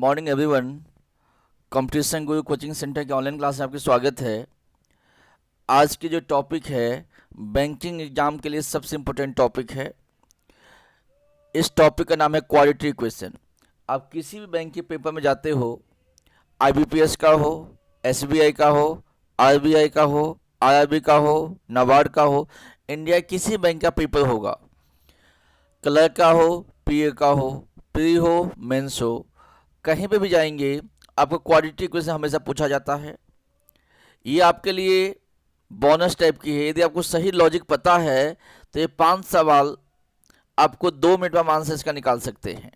Morning everyone. Competition गुरु coaching centre के online class में आपका स्वागत है। आज की जो टॉपिक है बैंकिंग एग्जाम के लिए सबसे इम्पोर्टेंट टॉपिक है। इस टॉपिक का नाम है क्वाड्रेटिक इक्वेशन। आप किसी भी बैंक के पेपर में जाते हो, आईबीपीएस का हो, एसबीआई का हो, आरबीआई का हो, आरआरबी का हो, नाबार्ड का हो, इंडिया किसी बैंक का पेपर होगा, क्लर्क का हो, पीए का हो, प्री हो, मेंस हो, कहीं पे भी जाएंगे आपको क्वाड्रेटिक इक्वेशन हमेशा पूछा जाता है। ये आपके लिए बोनस टाइप की है। यदि आपको सही लॉजिक पता है तो ये 5 सवाल आपको 2 मिनट में आंसर इसका निकाल सकते हैं,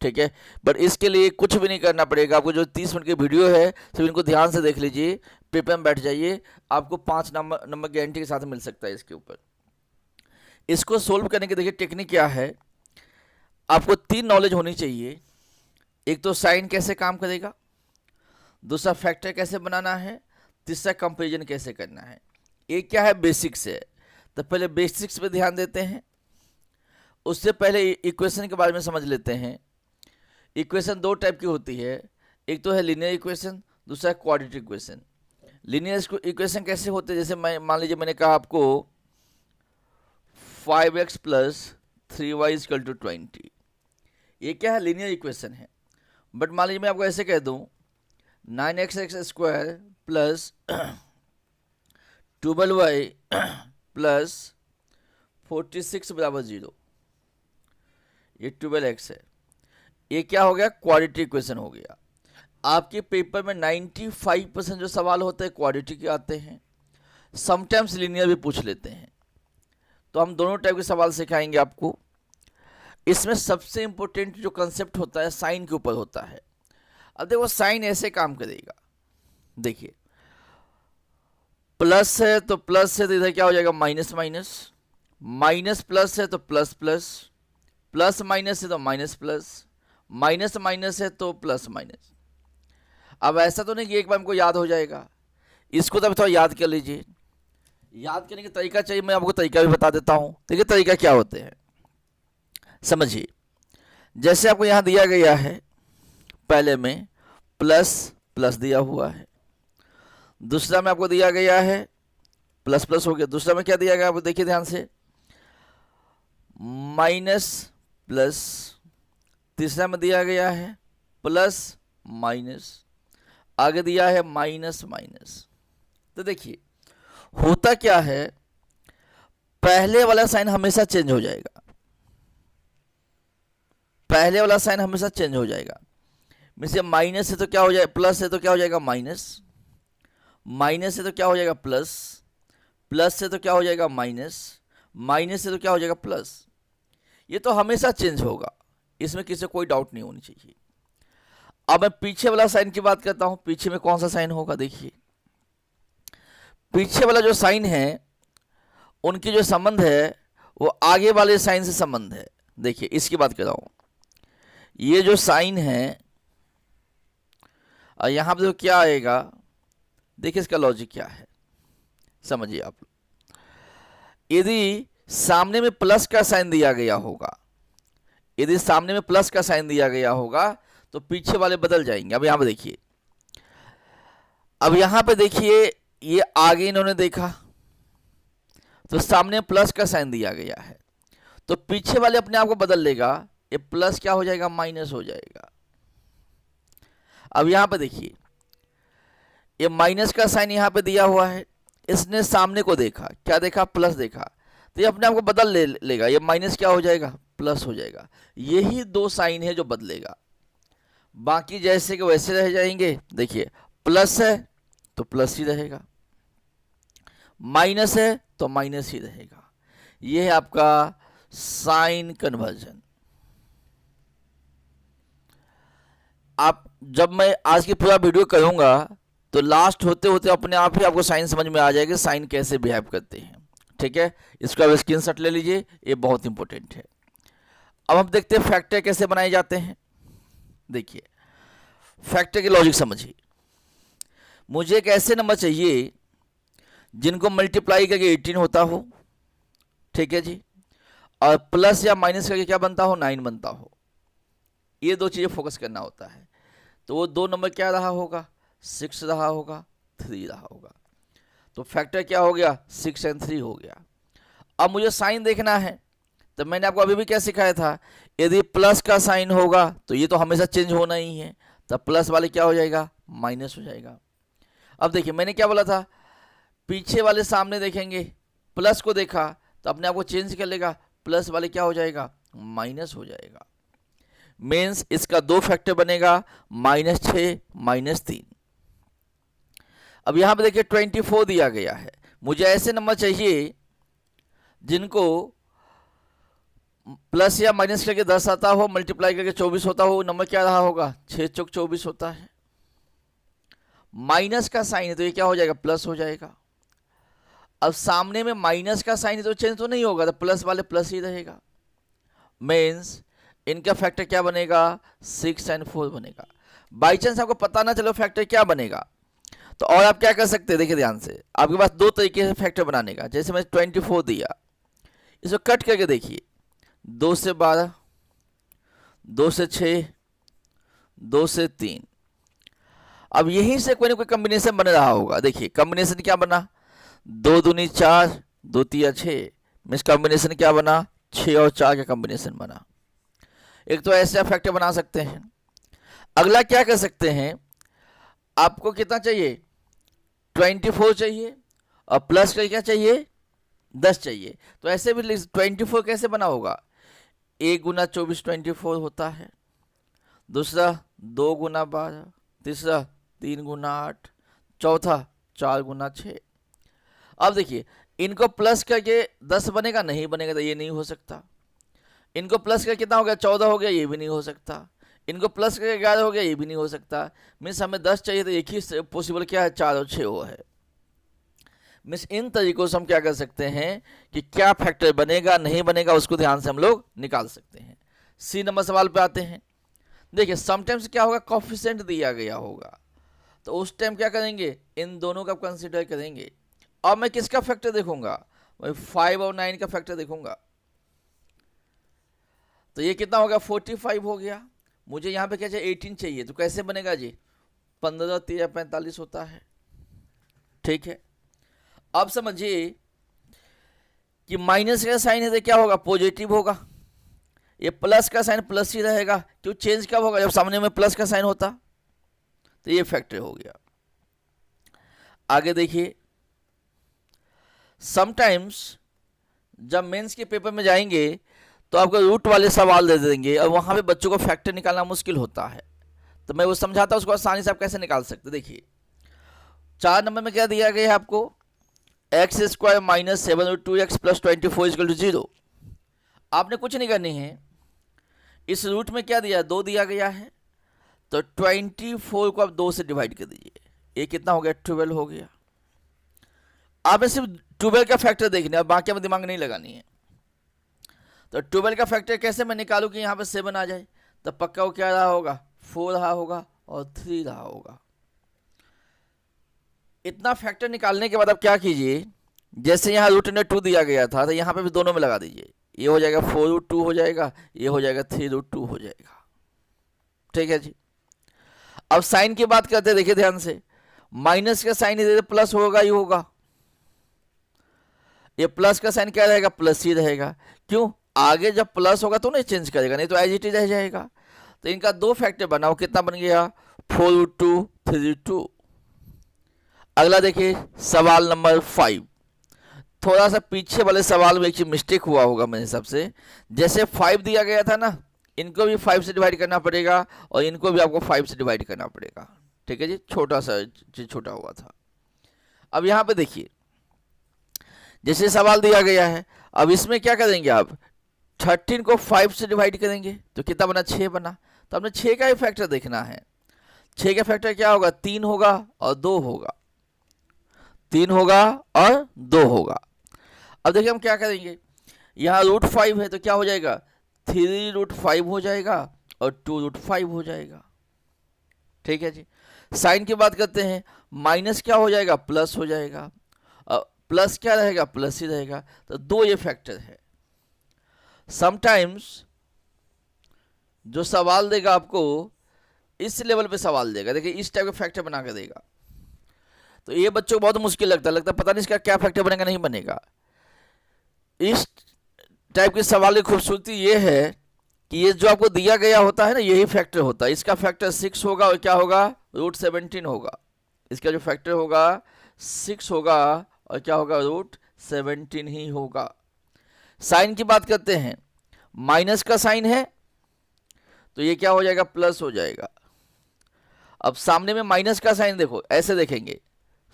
ठीक है। बट इसके लिए कुछ भी नहीं करना पड़ेगा। आपको जो 30 मिनट की वीडियो है सिर्फ इनको ध्यान से देख लीजिए, पेपर में बैठ जाइए, आपको 5 नंबर गारंटी के साथ मिल सकता है इसके ऊपर। इसको सोल्व करने की देखिए टेक्निक क्या है। आपको 3 नॉलेज होनी चाहिए। एक तो साइन कैसे काम करेगा, दूसरा फैक्टर कैसे बनाना है, तीसरा कंपैरिजन कैसे करना है। ये क्या है, बेसिक्स है। तो पहले बेसिक्स पे ध्यान देते हैं। उससे पहले इक्वेशन के बारे में समझ लेते हैं। इक्वेशन 2 टाइप की होती है, एक तो है लीनियर इक्वेशन, दूसरा है क्वाड्रेटिक इक्वेशन। लीनियर इक्वेशन कैसे होते हैं, जैसे मैं मान लीजिए मैंने कहा आपको 5x + 3y = 20। ये क्या है, लीनियर इक्वेशन है। बट मान लीजिए मैं आपको ऐसे कह दूं 9x² + 12y + 46 = 0। ये 12x है। ये क्या हो गया, क्वाड्रेटिक इक्वेशन हो गया। आपके पेपर में 95% जो सवाल होते हैं क्वाड्रेटिक के आते हैं, समटाइम्स लीनियर भी पूछ लेते हैं। तो हम दोनों टाइप के सवाल सिखाएंगे आपको। इसमें सबसे इंपॉर्टेंट जो कंसेप्ट होता है साइन के ऊपर होता है। अब देखो साइन ऐसे काम करेगा, देखिए प्लस है तो प्लस है तो इधर क्या हो जाएगा, माइनस माइनस, माइनस प्लस है तो प्लस प्लस, प्लस माइनस है तो माइनस प्लस, माइनस माइनस है तो प्लस माइनस। अब ऐसा तो नहीं कि एक बार हमको याद हो जाएगा, इसको तो थोड़ा याद कर लीजिए। याद करने का तरीका चाहिए, मैं आपको तरीका भी बता देता हूं। देखिए तरीका क्या होते हैं, समझिए। जैसे आपको यहां दिया गया है, पहले में प्लस प्लस दिया हुआ है, दूसरा में आपको दिया गया है प्लस प्लस हो गया, दूसरा में क्या दिया गया आपको देखिए ध्यान से, माइनस प्लस, तीसरा में दिया गया है प्लस माइनस, आगे दिया है माइनस माइनस। तो देखिए होता क्या है, पहले वाला साइन हमेशा चेंज हो जाएगा, पहले वाला साइन हमेशा चेंज हो जाएगा। मिसे माइनस है तो क्या हो जाएगा, प्लस है तो क्या हो जाएगा माइनस, माइनस है तो क्या हो जाएगा प्लस, प्लस है तो क्या हो जाएगा माइनस, माइनस है तो क्या हो जाएगा प्लस। ये तो हमेशा चेंज होगा, इसमें किसी को कोई डाउट नहीं होनी चाहिए। अब मैं पीछे वाला साइन की बात करता हूं, पीछे में कौन सा साइन होगा, देखिए पीछे वाला जो साइन है उनकी जो संबंध है वो आगे वाले साइन से संबंध है। देखिए इसकी बात कर रहा हूं, ये जो साइन है और यहां पर क्या आएगा, देखिए इसका लॉजिक क्या है, समझिए आप। यदि सामने में प्लस का साइन दिया गया होगा, यदि सामने में प्लस का साइन दिया गया होगा तो पीछे वाले बदल जाएंगे। अब यहां पे देखिए, अब यहां पे देखिए ये आगे इन्होंने देखा तो सामने प्लस का साइन दिया गया है, तो पीछे वाले अपने आप को बदल लेगा, ये प्लस क्या हो जाएगा, माइनस हो जाएगा। अब यहां पे देखिए ये माइनस का साइन यहां पे दिया हुआ है, इसने सामने को देखा, क्या देखा, प्लस देखा, तो ये अपने आप को बदल लेगा, ये माइनस क्या हो जाएगा, प्लस हो जाएगा। यही 2 साइन है जो बदलेगा, बाकी जैसे कि वैसे रह जाएंगे। देखिए प्लस है तो प्लस ही रहेगा, माइनस है तो माइनस ही रहेगा। यह है आपका साइन कन्वर्जन। आप जब मैं आज की पूरा वीडियो करूंगा तो लास्ट होते होते अपने आप ही आपको साइन समझ में आ जाएगा, साइन कैसे बिहेव करते हैं, ठीक है। इसको आप स्क्रीनशॉट ले लीजिए, ये बहुत इंपॉर्टेंट है। अब हम देखते हैं फैक्टर कैसे बनाए जाते हैं। देखिए फैक्टर की लॉजिक समझिए। मुझे एक ऐसे नंबर चाहिए जिनको मल्टीप्लाई करके 18 होता हो, ठीक है जी, और प्लस या माइनस करके क्या बनता हो, 9 बनता हो। ये 2 चीजें फोकस करना होता है। तो वो 2 नंबर क्या रहा होगा, 6 रहा होगा, 3 रहा होगा। तो फैक्टर क्या हो गया, 6 और 3 हो गया। अब मुझे साइन देखना है, तो मैंने आपको अभी भी क्या सिखाया था, यदि प्लस का साइन होगा तो ये तो हमेशा चेंज होना ही है, तब प्लस वाले क्या हो जाएगा, माइनस हो जाएगा। अब देखिए मैंने क्या बोला था, पीछे वाले सामने देखेंगे, प्लस को देखा तो अपने आप को चेंज कर लेगा, प्लस वाले क्या हो जाएगा, माइनस हो जाएगा। मीन्स इसका 2 फैक्टर बनेगा, -6 -3। अब यहां पे देखिए 24 दिया गया है, मुझे ऐसे नंबर चाहिए जिनको प्लस या माइनस करके 10 आता हो, मल्टीप्लाई करके 24 होता हो, नंबर क्या रहा होगा, 6 चौक 24 होता है। माइनस का साइन है तो ये क्या हो जाएगा, प्लस हो जाएगा। अब सामने में माइनस का साइन है तो चेंज तो नहीं होगा, तो प्लस वाले प्लस ही रहेगा। मीन्स इनका फैक्टर क्या बनेगा, 6 और 4 बनेगा। बाई चांस आपको पता ना चलो फैक्टर क्या बनेगा, तो और आप क्या कर सकते हैं, देखिए ध्यान से, आपके पास 2 तरीके से फैक्टर बनाने का। जैसे मैंने 24 दिया, इसको कट करके देखिए, 2 से 12, 2 से 6, 2 से 3। अब यहीं से कोई ना कोई कॉम्बिनेशन बन रहा होगा। देखिए कॉम्बिनेशन क्या बना, 2 दूनी 4, 2 तिया 6। मीन्स कॉम्बिनेशन क्या बना, 6 और 4 का कॉम्बिनेशन बना। एक तो ऐसे फैक्टर बना सकते हैं। अगला क्या कर सकते हैं, आपको कितना चाहिए, 24 चाहिए, और प्लस का क्या चाहिए, 10 चाहिए। तो ऐसे भी 24 कैसे बना होगा, 1 गुना 24 24 होता है, दूसरा 2 गुना 12, तीसरा 3 गुना 8, चौथा 4 गुना 6। अब देखिए इनको प्लस करके 10 बनेगा, नहीं बनेगा, तो ये नहीं हो सकता। इनको प्लस करके कितना हो गया, 14 हो गया, ये भी नहीं हो सकता। इनको प्लस करके 11 हो गया, ये भी नहीं हो सकता। मीन्स हमें 10 चाहिए, तो एक ही पॉसिबल क्या है, 4 और 6 वो है। मीन्स इन तरीकों से हम क्या कर सकते हैं कि क्या फैक्टर बनेगा नहीं बनेगा, उसको ध्यान से हम लोग निकाल सकते हैं। सी नंबर सवाल पे आते हैं। देखिए समटाइम्स क्या होगा, कॉफिशिएंट दिया गया होगा, तो उस टाइम क्या करेंगे, इन दोनों का कंसिडर करेंगे। अब मैं किसका फैक्टर देखूंगा, मैं 5 और 9 का फैक्टर देखूंगा। तो ये कितना हो गया, 45 हो गया। मुझे यहाँ पे क्या चाहिए, 18 चाहिए, तो कैसे बनेगा जी, 15 13 45 होता है। ठीक है, अब समझिए कि माइनस का साइन है तो क्या होगा, पॉजिटिव होगा। ये प्लस का साइन प्लस ही रहेगा, क्यों, चेंज कब होगा, जब सामने में प्लस का साइन होता। तो ये फैक्टर हो गया। आगे देखिए, समटाइम्स जब मेंस के पेपर में जाएंगे तो आपको रूट वाले सवाल दे देंगे, और वहां पे बच्चों को फैक्टर निकालना मुश्किल होता है। तो मैं वो समझाता हूं उसको आसानी से आप कैसे निकाल सकते। देखिए 4 नंबर में क्या दिया गया है आपको, x square minus 7√2x plus 24 equal to 0। आपने कुछ नहीं करनी है, इस रूट में क्या दिया, 2 दिया गया है, तो 24 को आप 2 से डिवाइड कर दीजिए, ये कितना हो गया, 12 हो गया। आपने सिर्फ 12 का फैक्टर देखना है, बाकी में दिमाग नहीं लगानी है। तो 12 का फैक्टर कैसे मैं निकालूं कि यहाँ पे 7 आ जाए, तो पक्का वो क्या रहा होगा, 4 रहा होगा और 3 रहा होगा। इतना फैक्टर निकालने के बाद आप क्या कीजिए, जैसे यहाँ √2 दिया गया था, तो यहाँ पे भी दोनों में लगा दीजिए, ये हो जाएगा 4√2 हो जाएगा, ये हो जाएगा 3√2 हो जाएगा। ठीक है जी। अब साइन की बात करते हैं, देखिए ध्यान से, माइनस का साइन इधर प्लस होगा ही होगा, ये प्लस का साइन क्या रहेगा, प्लस ही रहेगा। क्यों, आगे जब प्लस होगा तो नहीं चेंज करेगा, नहीं तो एज इट इज रह जाएगा। तो इनका 2 फैक्टर बनाओ, कितना बन गया, 4√2 3√2। अगला देखिए सवाल नंबर 5। थोड़ा सा पीछे वाले सवाल में एक चीज मिस्टेक हुआ होगा मेरे हिसाब से। जैसे 5 दिया गया था ना, इनको भी 5 से डिवाइड करना पड़ेगा, और इनको भी आपको 5 से डिवाइड करना पड़ेगा। ठीक है जी, छोटा सा चीज छोटा हुआ था। अब यहाँ पे देखिए, जैसे सवाल दिया गया है, अब इसमें क्या करेंगे आप, 13 को 5 से डिवाइड करेंगे तो कितना बना, 6 बना। तो आपने 6 का ही फैक्टर देखना है। 6 का फैक्टर क्या होगा, 3 होगा और 2 होगा, 3 होगा और 2 होगा। अब देखिए हम क्या करेंगे, यहाँ √5 है तो क्या हो जाएगा, 3√5 हो जाएगा और 2√5 हो जाएगा। ठीक है जी। साइन की बात करते हैं, माइनस क्या हो जाएगा, प्लस हो जाएगा, और प्लस क्या रहेगा, प्लस ही रहेगा। तो 2 ये फैक्टर है। समटाइम्स जो सवाल देगा आपको इस लेवल पे सवाल देगा, देखिए इस टाइप का फैक्टर बना के देगा। तो ये बच्चों को बहुत मुश्किल लगता है पता नहीं इसका क्या फैक्टर बनेगा नहीं बनेगा। इस टाइप के सवाल की खूबसूरती ये है कि ये जो आपको दिया गया होता है ना, यही फैक्टर होता है। इसका फैक्टर 6 होगा और क्या होगा, √17 होगा। इसका जो फैक्टर होगा 6 होगा और क्या होगा, √17 ही होगा। साइन की बात करते हैं, माइनस का साइन है तो ये क्या हो जाएगा, प्लस हो जाएगा। अब सामने में माइनस का साइन देखो, ऐसे देखेंगे,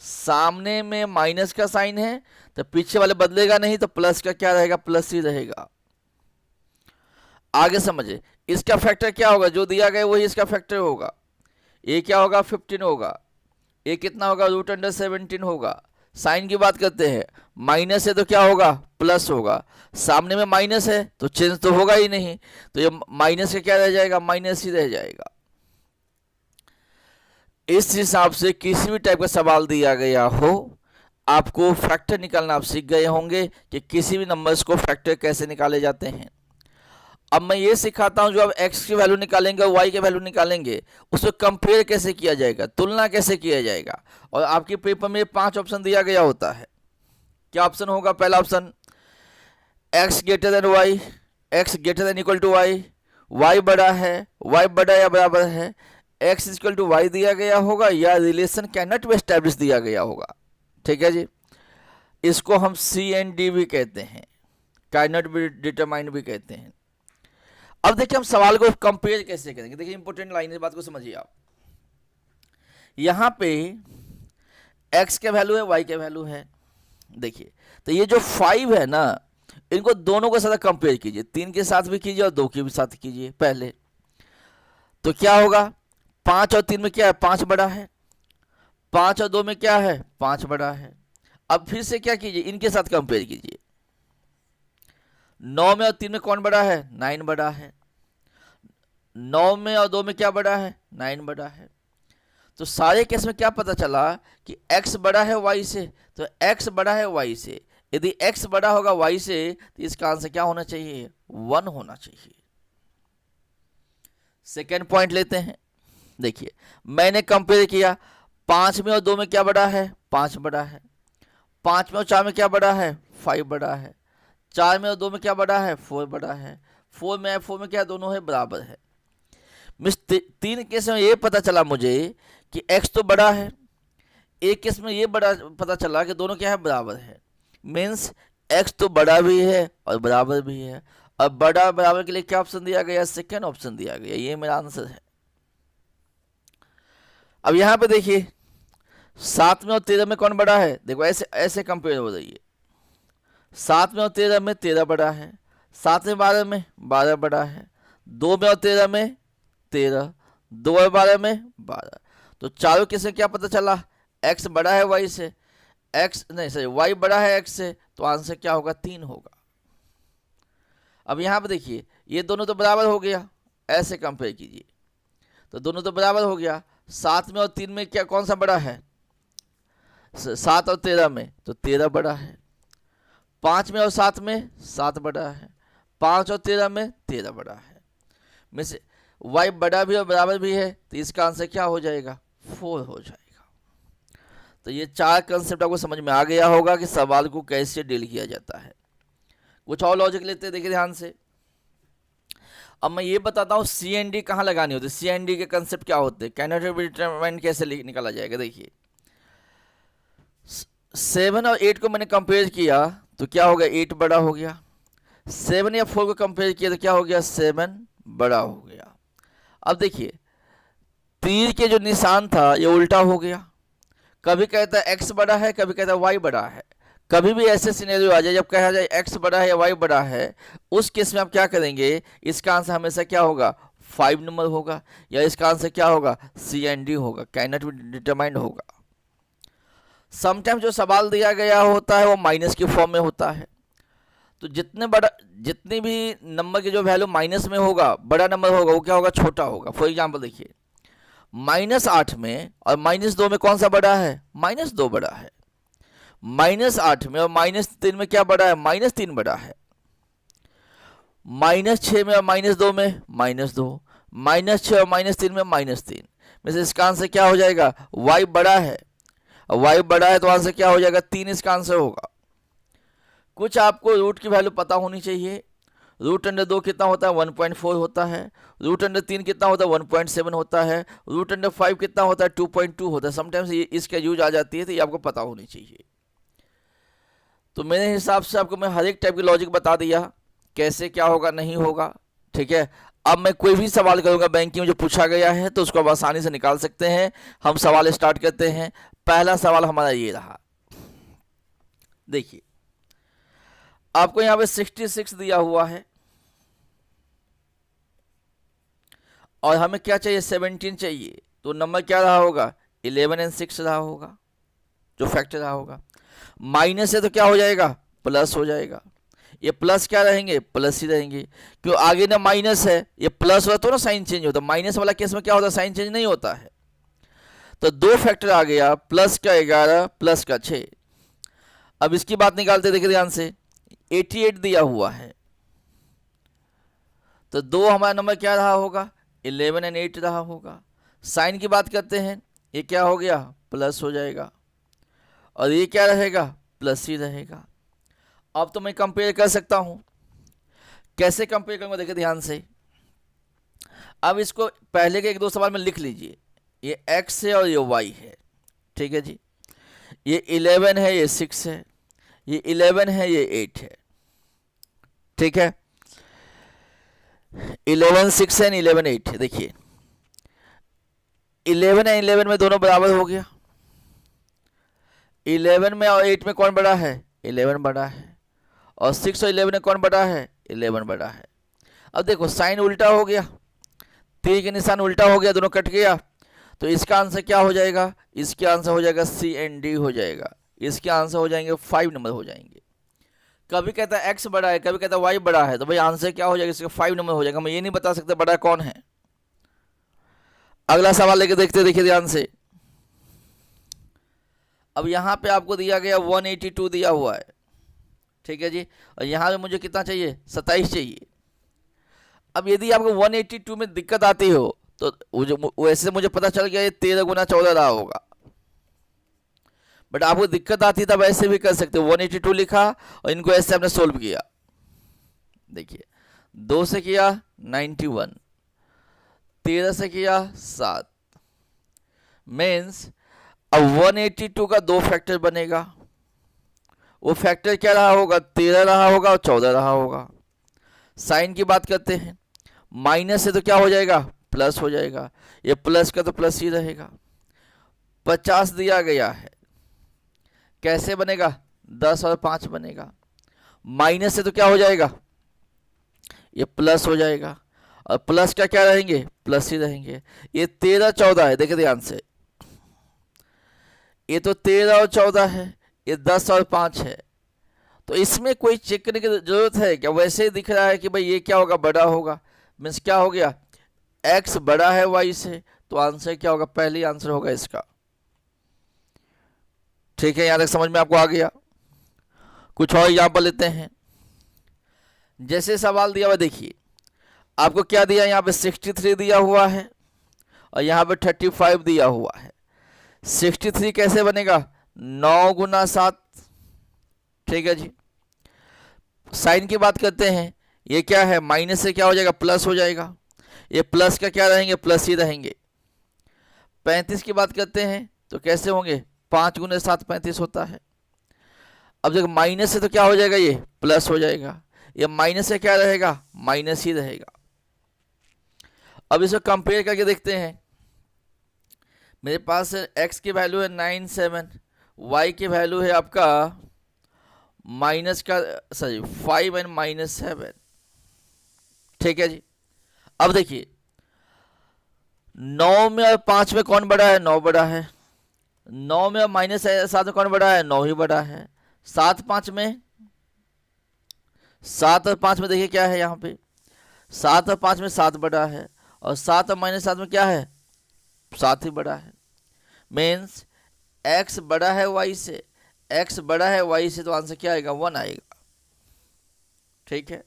सामने में माइनस का साइन है तो पीछे वाले बदलेगा नहीं, तो प्लस का क्या रहेगा, प्लस ही रहेगा। आगे समझे, इसका फैक्टर क्या होगा, जो दिया गया वही इसका फैक्टर होगा। ये क्या होगा, 15 होगा। ये कितना होगा, √17 होगा। साइन की बात करते हैं, माइनस है तो क्या होगा, प्लस होगा। सामने में माइनस है तो चेंज तो होगा ही नहीं, तो ये माइनस का क्या रह जाएगा, माइनस ही रह जाएगा। इस हिसाब से किसी भी टाइप का सवाल दिया गया हो, आपको फैक्टर निकालना आप सीख गए होंगे कि किसी भी नंबर्स को फैक्टर कैसे निकाले जाते हैं। अब मैं ये सिखाता हूं, जो आप x की वैल्यू निकालेंगे और y की वैल्यू निकालेंगे, उसको कंपेयर कैसे किया जाएगा, तुलना कैसे किया जाएगा। और आपके पेपर में 5 ऑप्शन दिया गया होता है। क्या ऑप्शन होगा, पहला option x greater than y, x greater than equal to y, y बड़ा है, y बड़ा या बराबर है, x इक्वल टू y दिया गया होगा, या relation can not be establish दिया गया होगा। ठीक है जी, इसको हम CND भी कहते हैं, कैन नॉट बी डिटरमाइंड भी कहते हैं। अब देखिए हम सवाल को कंपेयर कैसे करेंगे। देखिए इंपॉर्टेंट लाइन, इस बात को समझिए आप। यहां पे x के वैल्यू है, y के वैल्यू है। देखिए तो ये जो 5 है ना, इनको दोनों के साथ कंपेयर कीजिए, 3 के साथ भी कीजिए और 2 के भी साथ कीजिए पहले। तो क्या होगा, 5 और 3 में क्या है, 5 बड़ा है, 5 और 2 में क्या है, 5 बड़ा है। अब फिर से क्या कीजिए, इनके साथ कंपेयर कीजिए। 9 में और 3 में कौन बड़ा है, 9 बड़ा है। 9 में और 2 में क्या बड़ा है, 9 बड़ा है। तो सारे केस में क्या पता चला कि x बड़ा है y से, तो x बड़ा है y से। यदि x बड़ा होगा y से तो इसका आंसर क्या होना चाहिए, 1 होना चाहिए। सेकेंड पॉइंट लेते हैं। देखिए मैंने कंपेयर किया, 5 में और 2 में क्या बड़ा है, 5 बड़ा है। 5 में और 4 में क्या बड़ा है, 5 बड़ा है। 4 में और 2 में क्या बड़ा है, 4 बड़ा है। 4 में क्या, दोनों है बराबर है। मिस 3 केस में ये पता चला मुझे कि x तो बड़ा है, एक केस में ये बड़ा पता चला कि दोनों क्या है, बराबर है। मीन्स x तो बड़ा भी है और बराबर भी है। अब बड़ा बराबर के लिए क्या ऑप्शन दिया गया, सेकेंड ऑप्शन दिया गया, ये मेरा आंसर है। अब यहां पे देखिए 7 में और 13 में कौन बड़ा है, देखो ऐसे ऐसे कंपेयर हो रही है। 7 में और 13 में 13 बड़ा है, 7 में 12 में 12 बड़ा है, 2 में और 13 में 13, 2 और 12 में 12। तो चारों केस में क्या पता चला, x बड़ा है y से, y बड़ा है x से, तो आंसर क्या होगा, 3 होगा। अब यहाँ पे देखिए ये दोनों तो बराबर हो गया, ऐसे कंपेयर कीजिए तो दोनों तो बराबर हो गया। 7 में और 3 में क्या, कौन सा बड़ा है, 7 और 13 में, तो 13 बड़ा है। 5 में और 7 में 7 बड़ा है। 5 और 13 में 13 बड़ा है। में से y बड़ा भी और बराबर भी है, तो इसका आंसर क्या हो जाएगा, 4 हो जाएगा। तो ये 4 कंसेप्ट आपको समझ में आ गया होगा कि सवाल को कैसे डील किया जाता है। कुछ और लॉजिक लेते हैं, देखिए ध्यान से। अब मैं ये बताता हूँ CND कहाँ लगानी होती है, CND के कंसेप्ट क्या होते हैं, कैन नॉट बी डिटरमाइंड कैसे निकाला जाएगा। देखिए 7 और 8 को मैंने कंपेयर किया तो क्या हो गया, 8 बड़ा हो गया। 7 या 4 को कंपेयर किया तो क्या हो गया, 7 बड़ा हो गया। अब देखिए तीर के जो निशान था ये उल्टा हो गया, कभी कहता है x बड़ा है, कभी कहता है y बड़ा है। कभी भी ऐसे सिनेरियो आ जाए जब कहा जाए x बड़ा है या y बड़ा है, उस केस में आप क्या करेंगे, इसका आंसर हमेशा क्या होगा, 5 नंबर होगा, या इसका आंसर क्या होगा, CND होगा, कैन नॉट बी डिटरमाइंड होगा। समटाइम जो सवाल दिया गया होता है वो माइनस के फॉर्म में होता है, तो जितनी भी नंबर की जो वैल्यू माइनस में होगा, बड़ा नंबर होगा, वो क्या होगा, छोटा होगा। फॉर एग्जाम्पल देखिए -8 में और -2 में कौन सा बड़ा है, -2 बड़ा है। -8 में और -3 में क्या बड़ा है, -3 बड़ा है। -6 में और -2 में -2, -6 और -3 में -3 में से इसका आंसर क्या हो जाएगा, y बड़ा है। y बड़ा है तो आंसर क्या हो जाएगा, 3 इसका आंसर होगा। कुछ आपको रूट की वैल्यू पता होनी चाहिए। √2 कितना होता है, 1.4 होता है। √3 कितना होता है, 1.7 होता है। √5 कितना होता है, 2.2 होता है। समटाइम्स ये इसका यूज आ जाती है, तो ये आपको पता होनी चाहिए। तो मेरे हिसाब से आपको मैं हर एक टाइप की लॉजिक बता दिया, कैसे क्या होगा नहीं होगा, ठीक है। अब मैं कोई भी सवाल करूंगा बैंकिंग में जो पूछा गया है तो उसको आप आसानी से निकाल सकते हैं। हम सवाल स्टार्ट करते हैं। पहला सवाल हमारा ये रहा, देखिए आपको यहां पे 66 दिया हुआ है और हमें क्या चाहिए, 17 चाहिए। तो नंबर क्या रहा होगा, 11 और 6 रहा होगा, जो फैक्टर रहा होगा। माइनस है तो क्या हो जाएगा, प्लस हो जाएगा। ये प्लस क्या रहेंगे, प्लस ही रहेंगे, क्यों आगे ना माइनस है, ये प्लस होता तो ना साइन चेंज होता। माइनस वाला केस में क्या होता है, साइन चेंज नहीं होता है। तो दो फैक्टर आ गया, प्लस का 11 प्लस का 6। अब इसकी बात निकालते देखिए ध्यान से, 88 दिया हुआ है, तो दो हमारा नंबर क्या रहा होगा, 11 और 8 रहा होगा। साइन की बात करते हैं, ये क्या हो गया, प्लस हो जाएगा, और ये क्या रहेगा, प्लस ही रहेगा। अब तो मैं कंपेयर कर सकता हूं, कैसे कंपेयर करूंगा, देखिए ध्यान से। अब इसको पहले के एक दो सवाल में लिख लीजिए, ये x है और ये y है, ठीक है जी। ये 11 है, ये 6 है, ये 11 है, ये 8 है, ठीक है। 11 6 है, 11 8 है। देखिए 11 है, 11 में दोनों बराबर हो गया। 11 में और 8 में कौन बड़ा है, 11 बड़ा है, और 6 और 11 में कौन बड़ा है, 11 बड़ा है। अब देखो साइन उल्टा हो गया, तीर के निशान उल्टा हो गया, दोनों कट गया। तो इसका आंसर क्या हो जाएगा, इसके आंसर हो जाएगा सी एंड डी हो जाएगा। इसके आंसर हो जाएंगे 5 नंबर हो जाएंगे। कभी कहता है x बड़ा है, कभी कहता है y बड़ा है, तो भाई आंसर क्या हो जाएगा, इसका 5 नंबर हो जाएगा। मैं ये नहीं बता सकता बड़ा कौन है। अगला सवाल लेके देखते, देखिए ध्यान से। अब यहां पे आपको दिया गया 182 दिया हुआ है, ठीक है जी, और यहां पे मुझे कितना चाहिए, 27 चाहिए। अब यदि आपको 182 में दिक्कत आती हो तो वैसे मुझे पता चल गया ये 13 गुना 14 रहा होगा, बट आपको दिक्कत आती तब ऐसे भी कर सकते हो। 182 लिखा और इनको ऐसे आपने सोल्व किया। देखिए 2 से किया 91, 13 से किया 7, मीन्स अब 182 का दो फैक्टर बनेगा। वो फैक्टर क्या रहा होगा, 13 रहा होगा और 14 रहा होगा। साइन की बात करते हैं, माइनस है तो क्या हो जाएगा, प्लस हो जाएगा। ये प्लस का तो प्लस ही रहेगा। 50 दिया गया है, कैसे बनेगा, 10 और 5 बनेगा। माइनस है तो क्या हो जाएगा, ये प्लस हो जाएगा, और प्लस का क्या रहेंगे, प्लस ही रहेंगे। ये 13 14 है, देखिए ध्यान से, ये तो 13 और 14 है, ये 10 और 5 है। तो इसमें कोई चेक करने की जरूरत है क्या, वैसे ही दिख रहा है कि भाई ये क्या होगा, बड़ा होगा। मीन्स क्या हो गया, x बड़ा है y से, तो आंसर क्या होगा, पहली आंसर होगा इसका। ठीक है, यहां तक समझ में आपको आ गया। कुछ और एग्जाम्पल लेते हैं। जैसे सवाल दिया हुआ, देखिए आपको क्या दिया, यहाँ पे 63 दिया हुआ है और यहाँ पे 35 दिया हुआ है। 63 कैसे बनेगा, 9 गुना 7, ठीक है जी। साइन की बात करते हैं, ये क्या है, माइनस से क्या हो जाएगा, प्लस हो जाएगा। ये प्लस का क्या रहेंगे, प्लस ही रहेंगे। 35 की बात करते हैं तो कैसे होंगे, 5 गुने 7 35 होता है। अब जब माइनस से तो क्या हो जाएगा, ये प्लस हो जाएगा। ये माइनस से क्या रहेगा, माइनस ही रहेगा। अब इसको कंपेयर करके देखते हैं। मेरे पास x की वैल्यू है 97, y की वैल्यू है आपका सॉरी 5 एंड -7, ठीक है जी। अब देखिए 9 में और 5 में कौन बड़ा है, 9 बड़ा है। 9 में और -7 में कौन बड़ा है, 9 ही बड़ा है। 7 5 में, 7 और 5 में देखिए क्या है, यहाँ पे 7 और 5 में 7 बड़ा है, और 7 और -7 में क्या है, 7 ही बड़ा है। मीन्स x बड़ा है y से, x बड़ा है y से, तो आंसर क्या आएगा, 1 आएगा। ठीक है।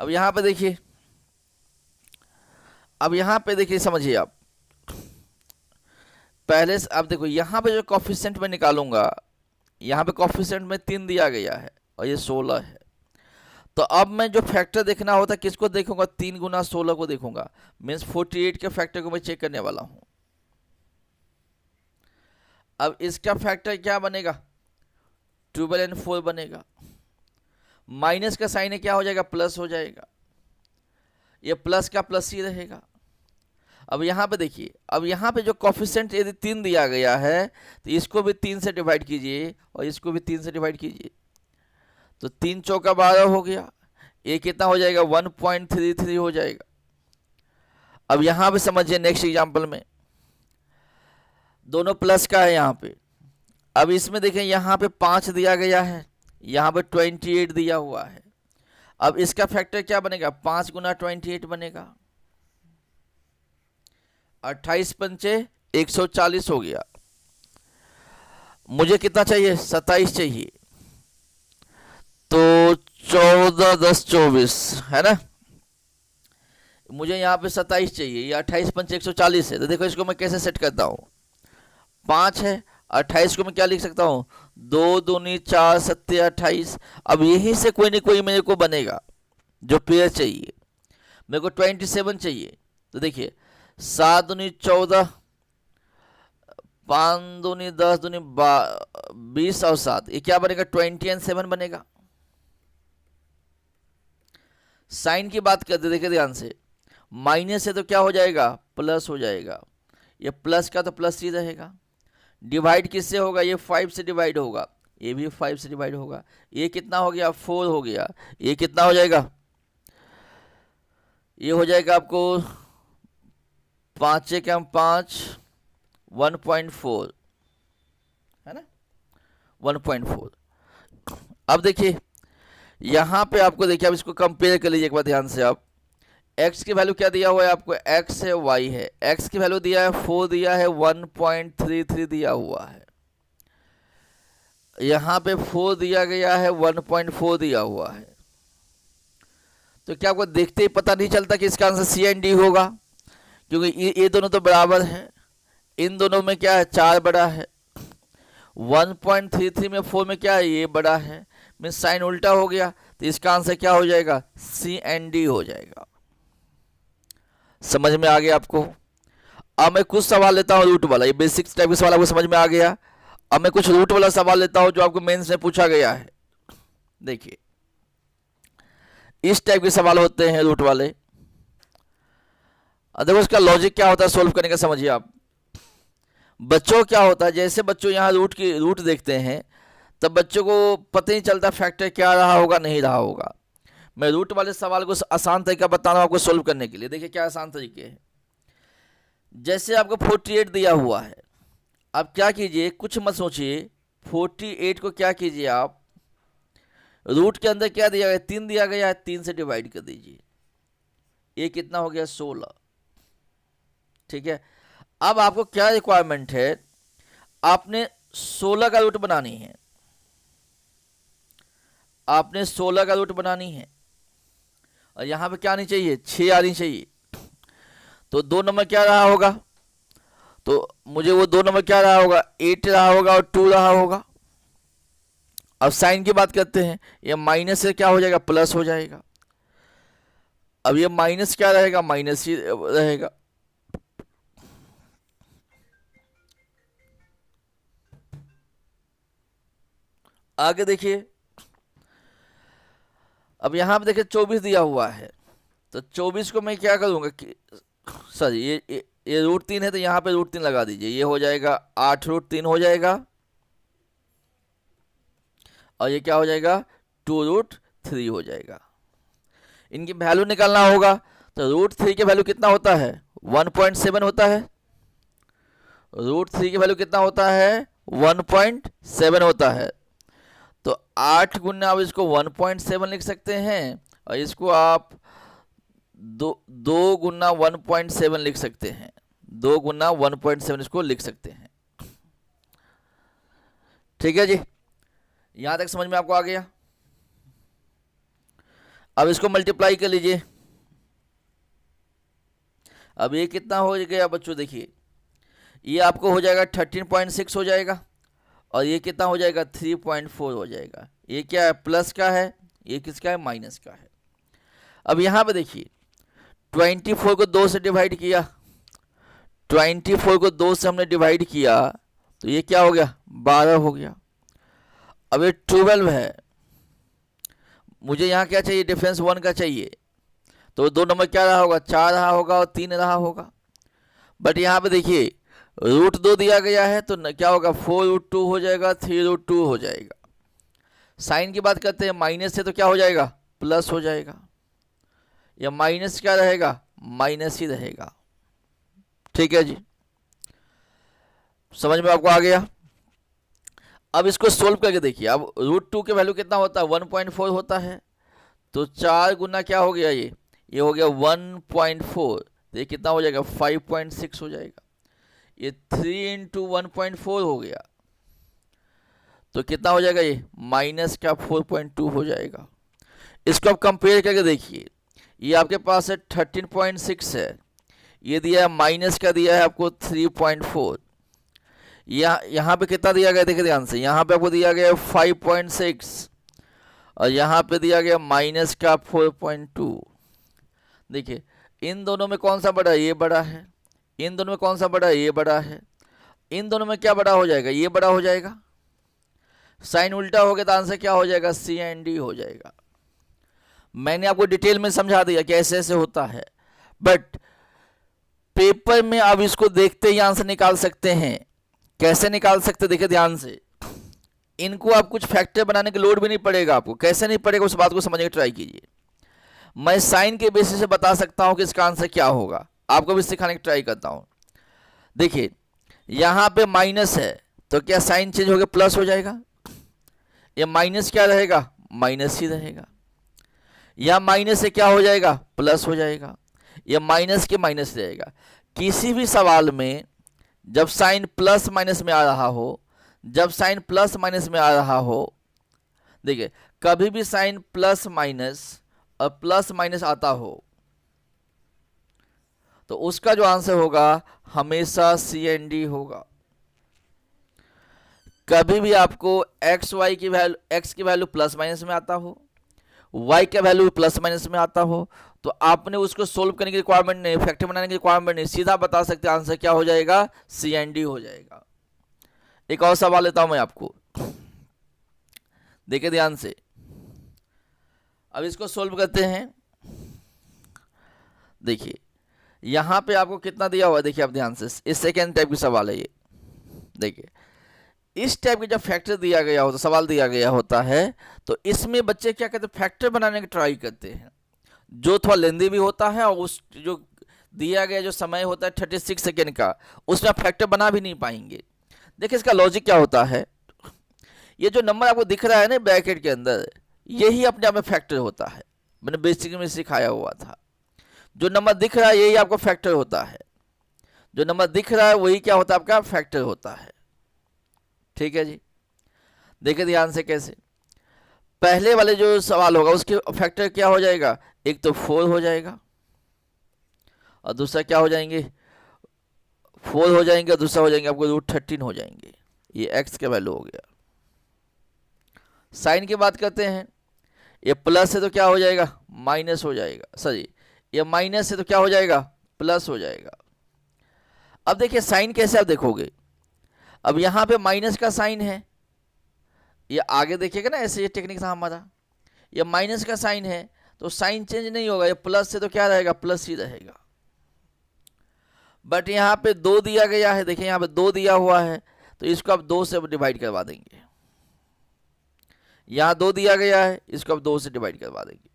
अब यहां पे देखिए अब यहाँ पे देखिए, समझिए आप, पहले से आप देखो यहाँ पे जो कॉफिशिएंट में निकालूंगा, यहाँ पे कॉफिशिएंट में 3 दिया गया है और ये 16 है। तो अब मैं जो फैक्टर देखना होता है किसको देखूंगा, 3 गुना 16 को देखूंगा, मीन्स 48 के फैक्टर को मैं चेक करने वाला हूं। अब इसका फैक्टर क्या बनेगा, 12 एंड 4 बनेगा। माइनस का साइन है, क्या हो जाएगा, प्लस हो जाएगा। ये प्लस का प्लस ही रहेगा। अब यहाँ पे देखिए, अब यहाँ पे जो कॉफिशिएंट यदि 3 दिया गया है तो इसको भी 3 से डिवाइड कीजिए और इसको भी 3 से डिवाइड कीजिए, तो 3 चौका 12 हो गया। ये कितना हो जाएगा, 1.33 हो जाएगा। अब यहाँ पे समझिए, नेक्स्ट एग्जाम्पल में दोनों प्लस का है यहाँ पे। अब इसमें देखें, यहाँ पे 5 दिया गया है, यहाँ पे 28 दिया हुआ है। अब इसका फैक्टर क्या बनेगा, 5 गुना 28 बनेगा, 28 पंचे 140 हो गया। मुझे कितना चाहिए, 27 चाहिए, तो 14 10 24 है ना। मुझे यहाँ पे 27 चाहिए, ये 28 पंचे 140 है। तो देखो इसको मैं कैसे सेट करता हूँ, 5 है, 28 को मैं क्या लिख सकता हूँ, 2 दूनी 4 सत्ते 28। अब यहीं से कोई ना कोई मेरे को बनेगा जो पेयर चाहिए। मेरे को 27 चाहिए, तो देखिए 7 दूनी 14, 5 दूनी 10 दूनी 20 और 7, ये क्या बनेगा, 20 एंड 7 बनेगा। साइन की बात करते देखिए ध्यान से, माइनस है तो क्या हो जाएगा, प्लस हो जाएगा। ये प्लस का तो प्लस ही रहेगा। डिवाइड किससे होगा, ये 5 से डिवाइड होगा, ये भी 5 से डिवाइड होगा। ये कितना हो गया, 4 हो गया। ये कितना हो जाएगा, ये हो जाएगा आपको 5 कम 5 1.4 है ना, 1.4। अब देखिए यहाँ पे आपको, देखिए आप इसको कंपेयर कर लीजिए एक बार ध्यान से। आप x की वैल्यू क्या दिया हुआ है आपको, x है y है। x की वैल्यू दिया है 4 दिया है, 1.33 दिया हुआ है। यहाँ पे 4 दिया गया है, 1.4 दिया हुआ है। तो क्या आपको देखते ही पता नहीं चलता कि इसका आंसर सी एंड डी होगा, क्योंकि ये दोनों तो बराबर है। इन दोनों में क्या है, 4 बड़ा है, 1.33 में 4 में क्या है, ये बड़ा है, मीन साइन उल्टा हो गया। तो इसका आंसर क्या हो जाएगा, सी एंड डी हो जाएगा। समझ में आ गया आपको। अब मैं कुछ सवाल लेता हूँ रूट वाला, ये बेसिक टाइप के सवाल आपको समझ में आ गया। अब मैं कुछ रूट वाला सवाल लेता हूँ जो आपको मेंस में पूछा गया है। देखिए इस टाइप के सवाल होते हैं रूट वाले। देखो उसका लॉजिक क्या होता है सोल्व करने का, समझिए आप। बच्चों क्या होता है, जैसे बच्चों यहाँ रूट देखते हैं तब बच्चों को पता नहीं चलता फैक्टर क्या रहा होगा नहीं रहा होगा। मैं रूट वाले सवाल को आसान तरीका बता रहा हूँ आपको सोल्व करने के लिए। देखिए क्या आसान तरीके हैं। जैसे आपको 48 दिया हुआ है, अब क्या कीजिए, कुछ मत सोचिए, 48 को क्या कीजिए आप, रूट के अंदर क्या दिया गया, 3 दिया गया है, 3 से डिवाइड कर दीजिए। ये कितना हो गया, 16। ठीक है। अब आपको क्या रिक्वायरमेंट है, आपने 16 का रूट बनानी है, आपने 16 का रूट बनानी है। और यहां पे क्या आनी चाहिए, 6 आनी चाहिए। तो 2 नंबर क्या रहा होगा, तो मुझे वो 2 नंबर क्या रहा होगा, 8 रहा होगा और 2 रहा होगा। अब साइन की बात करते हैं, ये माइनस से क्या हो जाएगा, प्लस हो जाएगा। अब ये माइनस क्या रहेगा, माइनस ही रहेगा। आगे देखिए, अब यहां पे देखिए 24 दिया हुआ है, तो 24 को मैं क्या करूंगा कि सर ये रूट 3 है तो यहाँ पे रूट 3 लगा दीजिए, ये हो जाएगा 8 रूट 3 हो जाएगा, और ये क्या हो जाएगा, 2 रूट 3 हो जाएगा। इनकी वैल्यू निकालना होगा, तो रूट 3 की वैल्यू कितना होता है, 1.7 होता है। रूट 3 की वैल्यू कितना होता है, 1.7 होता है। तो 8 गुना आप इसको 1.7 लिख सकते हैं, और इसको आप 2 गुना 1.7 लिख सकते हैं। 2 गुना 1.7 इसको लिख सकते हैं। ठीक है जी, यहां तक समझ में आपको आ गया। अब इसको मल्टीप्लाई कर लीजिए। अब ये कितना हो गया बच्चों, देखिए ये आपको हो जाएगा 13.6 हो जाएगा, और ये कितना हो जाएगा 3.4 हो जाएगा। ये क्या है, प्लस का है, ये किसका है, माइनस का है। अब यहाँ पे देखिए 24 को 2 से डिवाइड किया, 24 को 2 से हमने डिवाइड किया तो ये क्या हो गया, 12 हो गया। अब ये 12 है, मुझे यहाँ क्या चाहिए, डिफरेंस 1 का चाहिए, तो दो नंबर क्या रहा होगा, 4 रहा होगा और 3 रहा होगा। बट यहाँ पे देखिए √2 दिया गया है तो क्या होगा, 4√2 हो जाएगा, 3√2 हो जाएगा। साइन की बात करते हैं, माइनस से तो क्या हो जाएगा, प्लस हो जाएगा, या माइनस क्या रहेगा, माइनस ही रहेगा। ठीक है जी, समझ में आपको आ गया। अब इसको सोल्व करके देखिए, अब √2 के वैल्यू कितना होता है, 1.4 होता है, तो 4 गुना क्या हो गया, ये हो गया 1.4, तो ये कितना हो जाएगा, 5.6 हो जाएगा। ये 3 × 1.4 हो गया, तो कितना हो जाएगा, ये माइनस का 4.2 हो जाएगा। इसको आप कंपेयर करके देखिए, ये आपके पास है 13.6 है, ये दिया है माइनस का दिया है आपको 3.4, यहाँ पे कितना दिया गया, देखिए ध्यान से, यहाँ पे आपको दिया गया है 5.6 और यहाँ पे दिया गया माइनस का 4.2। देखिए इन दोनों में कौन सा बड़ा है, ये बड़ा है, इन दोनों में कौन सा बड़ा है, ये बड़ा है, इन दोनों में क्या बड़ा हो जाएगा, ये बड़ा हो जाएगा। साइन उल्टा हो गया तो आंसर क्या हो जाएगा, CND हो जाएगा। मैंने आपको डिटेल में समझा दिया कि ऐसे ऐसे होता है, बट पेपर में आप इसको देखते ही आंसर निकाल सकते हैं। कैसे निकाल सकते, देखिए ध्यान से, इनको आप कुछ फैक्टर बनाने की लोड भी नहीं पड़ेगा आपको। कैसे नहीं पड़ेगा उस बात को समझने की ट्राई कीजिए। मैं साइन के बेसिस से बता सकता हूं कि इसका आंसर क्या होगा, आपको भी सिखाने की ट्राई करता हूं। देखिए यहां पे माइनस है तो क्या साइन चेंज हो गया, प्लस हो जाएगा, ये माइनस क्या रहेगा, माइनस ही रहेगा। या माइनस से क्या हो जाएगा, प्लस हो जाएगा, या माइनस के माइनस रहेगा। किसी भी सवाल में जब साइन प्लस माइनस में आ रहा हो, जब साइन प्लस माइनस में आ रहा हो, देखिए कभी भी साइन प्लस माइनस और प्लस माइनस आता हो तो उसका जो आंसर होगा हमेशा CND होगा। कभी भी आपको XY की वैल्यू, x की वैल्यू प्लस माइनस में आता हो, y का वैल्यू प्लस माइनस में आता हो, तो आपने उसको सोल्व करने की रिक्वायरमेंट नहीं, फैक्टर बनाने की रिक्वायरमेंट नहीं, सीधा बता सकते आंसर क्या हो जाएगा, CND हो जाएगा। एक और सवाल लेता हूं मैं आपको, देखिए ध्यान से, अब इसको सोल्व करते हैं। देखिए यहां पे आपको कितना दिया हुआ है, देखिए आप ध्यान से, इस सेकेंड टाइप की सवाल है ये। देखिए इस टाइप के जब फैक्टर दिया गया होता, सवाल दिया गया होता है, तो इसमें बच्चे क्या करते हैं, फैक्टर बनाने की ट्राई करते हैं, जो थोड़ा लेंदी भी होता है, और उस जो दिया गया जो समय होता है 36 सेकेंड का, उसमें आप फैक्टर बना भी नहीं पाएंगे। देखिए इसका लॉजिक क्या होता है, ये जो नंबर आपको दिख रहा है ना ब्रैकेट के अंदर, यही अपने आप में फैक्टर होता है। मैंने बेसिक में सिखाया हुआ था, जो नंबर दिख रहा है यही आपको फैक्टर होता है, जो नंबर दिख रहा है वही क्या होता है, आपका फैक्टर होता है। ठीक है जी, देखिए ध्यान से कैसे, पहले वाले जो सवाल होगा उसके फैक्टर क्या हो जाएगा, एक तो 4 हो जाएगा और दूसरा क्या हो जाएंगे, 4 हो जाएंगे और दूसरा हो जाएंगे आपको √13 हो जाएंगे। ये x का वैल्यू हो गया। साइन की बात करते हैं, ये प्लस है तो क्या हो जाएगा, माइनस हो जाएगा, सॉरी ये माइनस है तो क्या हो जाएगा, प्लस हो जाएगा। अब देखिए साइन कैसे आप देखोगे, अब यहां पे माइनस का साइन है, ये आगे देखिएगा ना, ऐसे ये टेक्निक था हमारा, ये माइनस का साइन है तो साइन चेंज नहीं होगा, ये प्लस से तो क्या रहेगा, प्लस ही रहेगा। बट यहाँ पे 2 दिया गया है, देखिए यहाँ पे 2 दिया हुआ है, तो इसको आप 2 से डिवाइड करवा देंगे। यहाँ 2 दिया गया है, इसको आप 2 से डिवाइड करवा देंगे।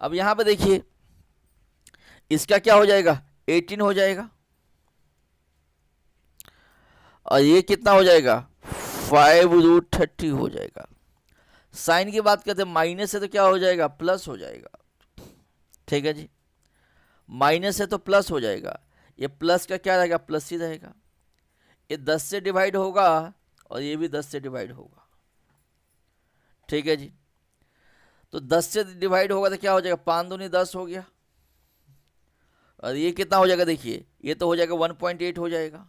अब यहाँ पे देखिए इसका क्या हो जाएगा, 18 हो जाएगा, और ये कितना हो जाएगा, 5√30 हो जाएगा। साइन की बात करते हैं, माइनस से तो क्या हो जाएगा, प्लस हो जाएगा। ठीक है जी, माइनस है तो प्लस हो जाएगा, ये प्लस का क्या रहेगा, प्लस ही रहेगा। ये 10 से डिवाइड होगा और ये भी 10 से डिवाइड होगा। ठीक है जी, तो 10 से डिवाइड होगा तो क्या हो जाएगा, 5 दूनी 10 हो गया, और ये कितना हो जाएगा, देखिए ये तो हो जाएगा 1.8 हो जाएगा,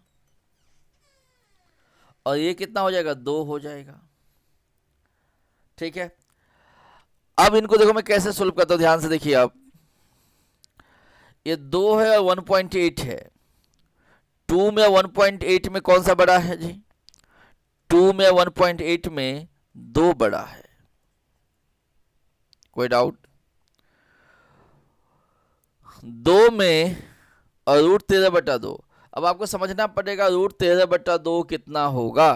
और ये कितना हो जाएगा, 2 हो जाएगा। ठीक है, अब इनको देखो मैं कैसे सोल्व करता हूं, ध्यान से देखिए आप। ये 2 है और 1.8 है। 2 में 1.8 में कौन सा बड़ा है जी? 2 में 1.8 में 2 बड़ा है। कोई डाउट? 2 में और √13/2। अब आपको समझना पड़ेगा √13/2 कितना होगा,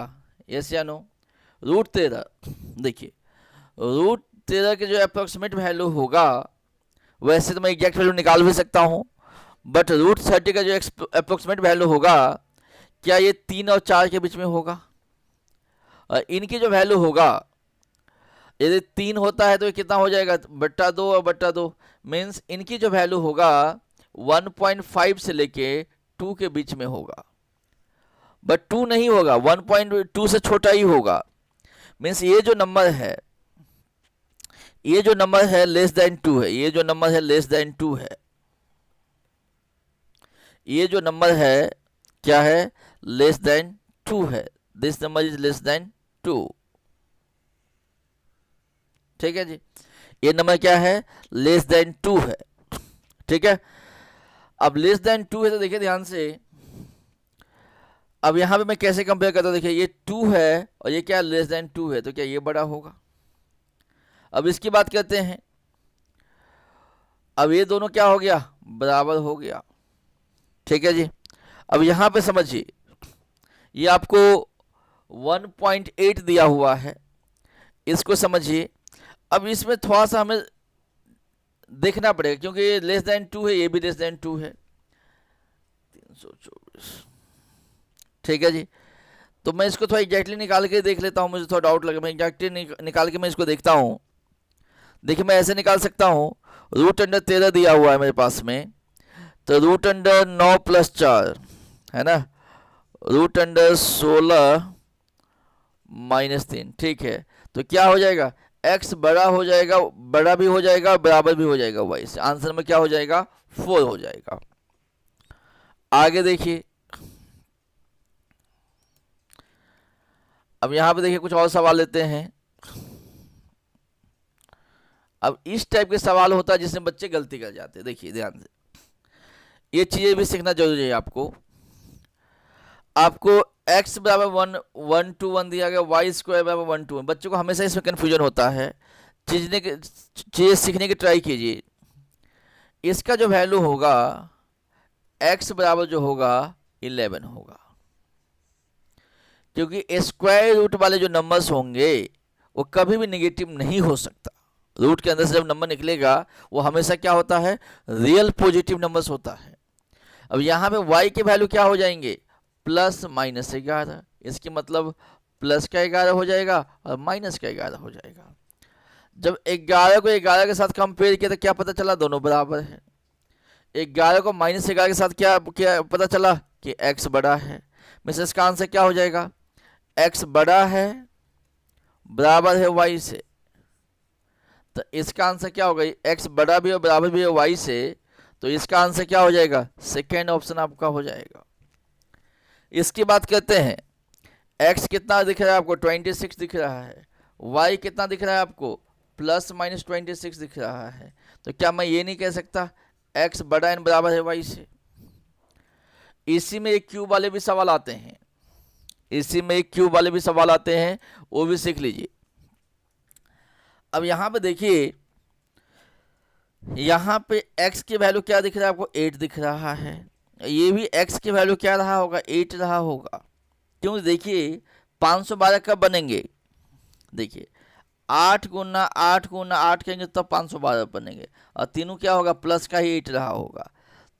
यस या नो? √13, देखिए √13 के जो अप्रोक्सीमेट वैल्यू होगा, वैसे तो मैं एग्जैक्ट वैल्यू निकाल भी सकता हूं, बट √30 का जो अप्रोक्सीमेट वैल्यू होगा, क्या ये 3 और 4 के बीच में होगा? और इनकी जो वैल्यू होगा, यदि 3 होता है तो ये कितना हो जाएगा, /2 और /2, मीन्स इनकी जो वैल्यू होगा 1.5 से लेके 2 के बीच में होगा। बट 2 नहीं होगा, 1.2 से छोटा ही होगा। मीन्स ये जो नंबर है, ये जो नंबर है लेस देन 2 है, ये जो नंबर है लेस देन 2 है, ये जो नंबर है क्या है, लेस देन 2 है। This number is less than 2। ठीक है जी, ये नंबर क्या है, लेस देन 2 है। ठीक है, अब लेस देन 2 है तो देखिए ध्यान से, अब यहां पे मैं कैसे कंपेयर करता हूं, देखिए ये 2 है और ये क्या, लेस देन 2 है, तो क्या ये बड़ा होगा? अब इसकी बात करते हैं, अब ये दोनों क्या हो गया, बराबर हो गया। ठीक है जी, अब यहां पे समझिए, ये आपको 1.8 दिया हुआ है, इसको समझिए। अब इसमें थोड़ा सा हमें देखना पड़ेगा, क्योंकि ये लेस देन 2 है, ये भी लेस देन 2 है, 324। ठीक है जी, तो मैं इसको थोड़ा एग्जैक्टली निकाल के देख लेता हूं, मुझे थोड़ा डाउट लगा, मैं एग्जैक्टली निकाल के मैं इसको देखता हूं। देखिए मैं ऐसे निकाल सकता हूं, √13 दिया हुआ है मेरे पास में, तो √9 + 4 है ना, √16 - 3। ठीक है, तो क्या हो जाएगा, x बड़ा हो जाएगा, बड़ा भी हो जाएगा, बराबर भी हो जाएगा y से। आंसर में क्या हो जाएगा, 4 हो जाएगा। आगे देखिए, अब यहां पे देखिए कुछ और सवाल लेते हैं। अब इस टाइप के सवाल होता है जिसमें बच्चे गलती कर जाते हैं। देखिए ध्यान से, ये चीजें भी सीखना जरूरी है आपको। x बराबर 1 to 1 दिया गया, y² बराबर 1 to 1। बच्चों को हमेशा इसमें कंफ्यूजन होता है, चीजें सीखने की ट्राई कीजिए। इसका जो वैल्यू होगा, x बराबर जो होगा 11 होगा, क्योंकि स्क्वायर रूट वाले जो नंबर्स होंगे वो कभी भी नेगेटिव नहीं हो सकता। रूट के अंदर से जब नंबर निकलेगा वो हमेशा क्या होता है, रियल पॉजिटिव नंबर्स होता है। अब यहाँ पे y के वैल्यू क्या हो जाएंगे, +-11। इसकी मतलब प्लस का 11 हो जाएगा और माइनस का 11 हो जाएगा। जब 11 को 11 के साथ कंपेयर किया तो क्या पता चला, दोनों बराबर है। 11 को -11 के साथ क्या पता चला कि x बड़ा है। मिसेस इसका आंसर क्या हो जाएगा, x बड़ा है, बराबर है y से। तो इसका आंसर क्या होगा, x बड़ा भी और बराबर भी है y से, तो इसका आंसर क्या हो जाएगा, सेकेंड ऑप्शन आपका हो जाएगा। इसकी बात करते हैं, x कितना दिख रहा है आपको, 26 दिख रहा है, y कितना दिख रहा है आपको, +-26 दिख रहा है। तो क्या मैं ये नहीं कह सकता x बड़ा एंड बराबर है y से? इसी में एक क्यूब वाले भी सवाल आते हैं, इसी में एक क्यूब वाले भी सवाल आते हैं, वो भी सीख लीजिए। अब यहां पे देखिए, यहां पे x की वैल्यू क्या दिख रहा है आपको, 8 दिख रहा है। ये भी x की वैल्यू क्या रहा होगा, 8 रहा होगा। क्यों, देखिए 512 कब बनेंगे, देखिए 8 × 8 × 8 करेंगे तब 512 बनेंगे, और तीनों क्या होगा, प्लस का ही 8 रहा होगा।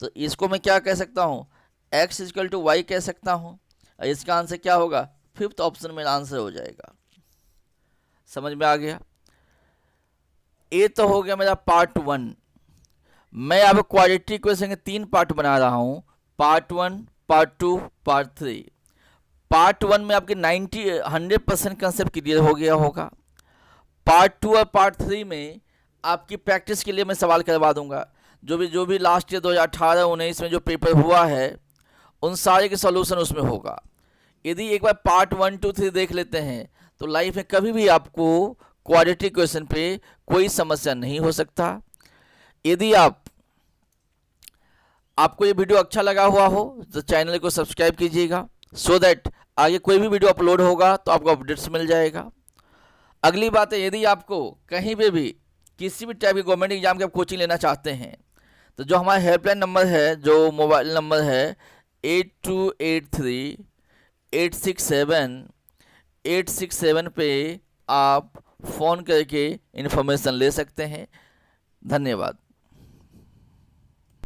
तो इसको मैं क्या कह सकता हूँ, x = y कह सकता हूँ, और इसका आंसर क्या होगा, 5th ऑप्शन में आंसर हो जाएगा। समझ में आ गया? ये तो हो गया मेरा पार्ट 1। मैं अब क्वाड्रेटिक इक्वेशन के 3 पार्ट बना रहा हूं, पार्ट 1, पार्ट 2, पार्ट 3। पार्ट 1 में आपके 100% कंसेप्ट क्लियर हो गया होगा। पार्ट 2 और पार्ट 3 में आपकी प्रैक्टिस के लिए मैं सवाल करवा दूंगा। जो भी लास्ट ईयर 2018-19 में जो पेपर हुआ है उन सारे के सॉल्यूशन उसमें होगा। यदि एक बार पार्ट 1, 2, 3 देख लेते हैं तो लाइफ में कभी भी आपको क्वाड्रेटिक क्वेश्चन पे कोई समस्या नहीं हो सकता। यदि आपको ये वीडियो अच्छा लगा हुआ हो तो चैनल को सब्सक्राइब कीजिएगा, सो दैट आगे कोई भी वीडियो अपलोड होगा तो आपको अपडेट्स मिल जाएगा। अगली बात है, यदि आपको कहीं पे भी किसी भी टाइप के गवर्नमेंट एग्जाम की आप कोचिंग लेना चाहते हैं तो जो हमारा हेल्पलाइन नंबर है, जो मोबाइल नंबर है 8283-867-867 पे आप फ़ोन करके इन्फॉर्मेशन ले सकते हैं। धन्यवाद।